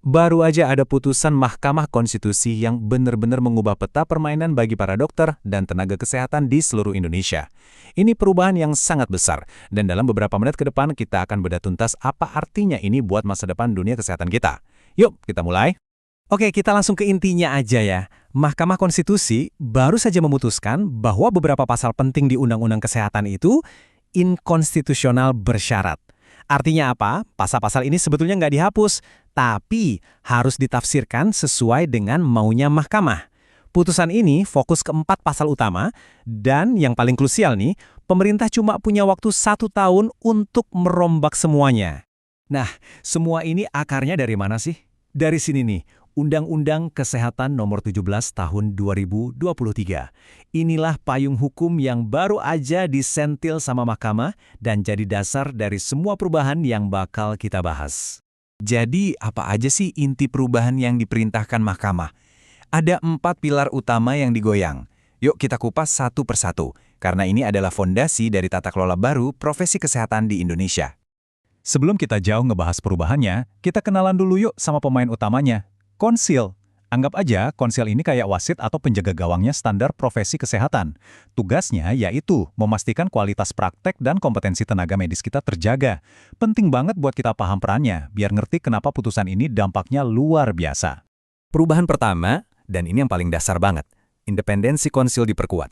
Baru aja ada putusan Mahkamah Konstitusi yang benar-benar mengubah peta permainan bagi para dokter dan tenaga kesehatan di seluruh Indonesia. Ini perubahan yang sangat besar, dan dalam beberapa menit ke depan kita akan bedah tuntas apa artinya ini buat masa depan dunia kesehatan kita. Yuk, kita mulai. Oke, kita langsung ke intinya aja ya. Mahkamah Konstitusi baru saja memutuskan bahwa beberapa pasal penting di Undang-Undang Kesehatan itu inkonstitusional bersyarat. Artinya apa? Pasal-pasal ini sebetulnya nggak dihapus, tapi harus ditafsirkan sesuai dengan maunya mahkamah. Putusan ini fokus ke 4 pasal utama, dan yang paling krusial nih, pemerintah cuma punya waktu 1 tahun untuk merombak semuanya. Nah, semua ini akarnya dari mana sih? Dari sini nih, Undang-Undang Kesehatan Nomor 17 Tahun 2023. Inilah payung hukum yang baru aja disentil sama mahkamah dan jadi dasar dari semua perubahan yang bakal kita bahas. Jadi, apa aja sih inti perubahan yang diperintahkan mahkamah? Ada 4 pilar utama yang digoyang. Yuk kita kupas satu persatu, karena ini adalah fondasi dari tata kelola baru profesi kesehatan di Indonesia. Sebelum kita jauh ngebahas perubahannya, kita kenalan dulu yuk sama pemain utamanya, Konsil. Anggap aja Konsil ini kayak wasit atau penjaga gawangnya standar profesi kesehatan. Tugasnya yaitu memastikan kualitas praktek dan kompetensi tenaga medis kita terjaga. Penting banget buat kita paham perannya, biar ngerti kenapa putusan ini dampaknya luar biasa. Perubahan pertama, dan ini yang paling dasar banget, independensi Konsil diperkuat.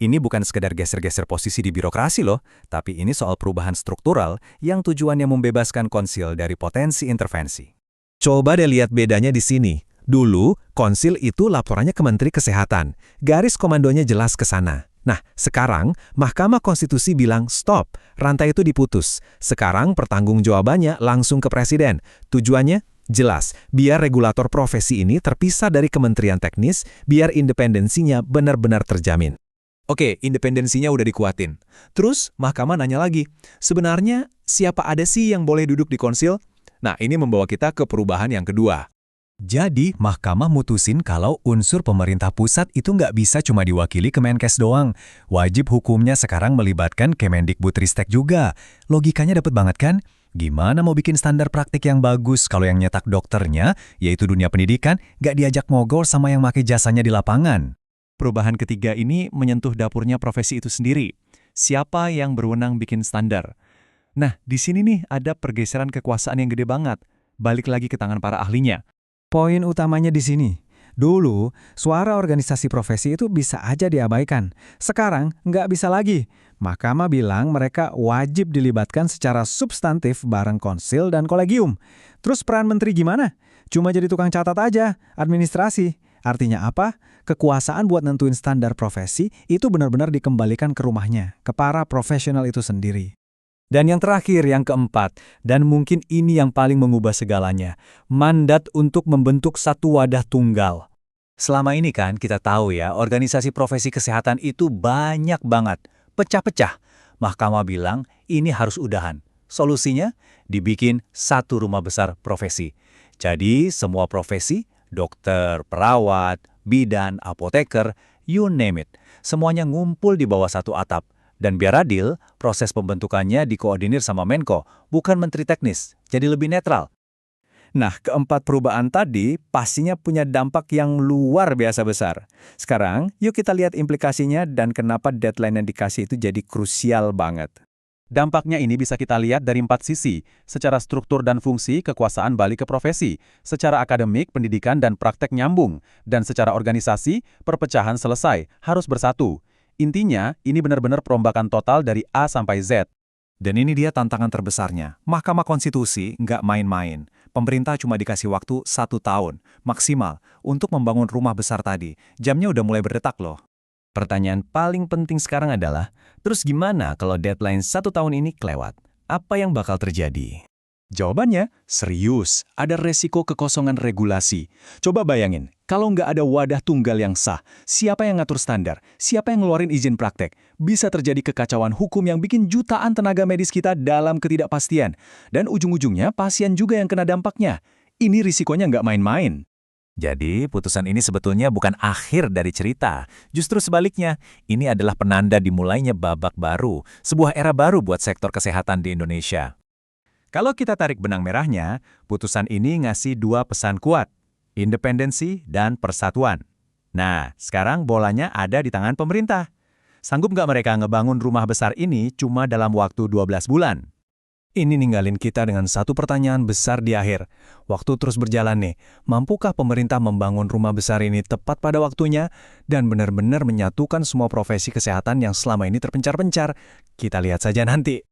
Ini bukan sekedar geser-geser posisi di birokrasi loh, tapi ini soal perubahan struktural yang tujuannya membebaskan Konsil dari potensi intervensi. Coba deh lihat bedanya di sini. Dulu, Konsil itu laporannya ke Menteri Kesehatan. Garis komandonya jelas ke sana. Nah, sekarang Mahkamah Konstitusi bilang stop, rantai itu diputus. Sekarang pertanggungjawabannya langsung ke Presiden. Tujuannya jelas, biar regulator profesi ini terpisah dari kementerian teknis, biar independensinya benar-benar terjamin. Oke, independensinya udah dikuatin. Terus, Mahkamah nanya lagi, sebenarnya siapa ada sih yang boleh duduk di Konsil? Nah, ini membawa kita ke perubahan yang kedua. Jadi, Mahkamah mutusin kalau unsur pemerintah pusat itu nggak bisa cuma diwakili Kemenkes doang. Wajib hukumnya sekarang melibatkan Kemendikbudristek juga. Logikanya dapet banget kan? Gimana mau bikin standar praktik yang bagus kalau yang nyetak dokternya, yaitu dunia pendidikan, nggak diajak ngobrol sama yang pakai jasanya di lapangan? Perubahan ketiga ini menyentuh dapurnya profesi itu sendiri. Siapa yang berwenang bikin standar? Nah, di sini nih ada pergeseran kekuasaan yang gede banget. Balik lagi ke tangan para ahlinya. Poin utamanya di sini. Dulu, suara organisasi profesi itu bisa aja diabaikan. Sekarang, nggak bisa lagi. Mahkamah bilang mereka wajib dilibatkan secara substantif bareng konsil dan kolegium. Terus peran menteri gimana? Cuma jadi tukang catat aja, administrasi. Artinya apa? Kekuasaan buat nentuin standar profesi itu benar-benar dikembalikan ke rumahnya, ke para profesional itu sendiri. Dan yang terakhir, yang keempat, dan mungkin ini yang paling mengubah segalanya, mandat untuk membentuk satu wadah tunggal. Selama ini kan kita tahu ya, organisasi profesi kesehatan itu banyak banget, pecah-pecah. Mahkamah bilang ini harus udahan. Solusinya, dibikin satu rumah besar profesi. Jadi semua profesi, dokter, perawat, bidan, apoteker, you name it, semuanya ngumpul di bawah satu atap. Dan biar adil, proses pembentukannya dikoordinir sama Menko, bukan Menteri Teknis, jadi lebih netral. Nah, keempat perubahan tadi pastinya punya dampak yang luar biasa besar. Sekarang, yuk kita lihat implikasinya dan kenapa deadline yang dikasih itu jadi krusial banget. Dampaknya ini bisa kita lihat dari 4 sisi, secara struktur dan fungsi kekuasaan balik ke profesi, secara akademik, pendidikan, dan praktek nyambung, dan secara organisasi, perpecahan selesai, harus bersatu. Intinya, ini benar-benar perombakan total dari A sampai Z. Dan ini dia tantangan terbesarnya. Mahkamah Konstitusi nggak main-main. Pemerintah cuma dikasih waktu 1 tahun, maksimal, untuk membangun rumah besar tadi. Jamnya udah mulai berdetak loh. Pertanyaan paling penting sekarang adalah, terus gimana kalau deadline 1 tahun ini kelewat? Apa yang bakal terjadi? Jawabannya, serius, ada resiko kekosongan regulasi. Coba bayangin, kalau nggak ada wadah tunggal yang sah, siapa yang ngatur standar, siapa yang ngeluarin izin praktek, bisa terjadi kekacauan hukum yang bikin jutaan tenaga medis kita dalam ketidakpastian. Dan ujung-ujungnya pasien juga yang kena dampaknya. Ini risikonya nggak main-main. Jadi, putusan ini sebetulnya bukan akhir dari cerita. Justru sebaliknya, ini adalah penanda dimulainya babak baru, sebuah era baru buat sektor kesehatan di Indonesia. Kalau kita tarik benang merahnya, putusan ini ngasih dua pesan kuat, independensi dan persatuan. Nah, sekarang bolanya ada di tangan pemerintah. Sanggup nggak mereka ngebangun rumah besar ini cuma dalam waktu 12 bulan? Ini ninggalin kita dengan satu pertanyaan besar di akhir. Waktu terus berjalan nih, mampukah pemerintah membangun rumah besar ini tepat pada waktunya dan benar-benar menyatukan semua profesi kesehatan yang selama ini terpencar-pencar? Kita lihat saja nanti.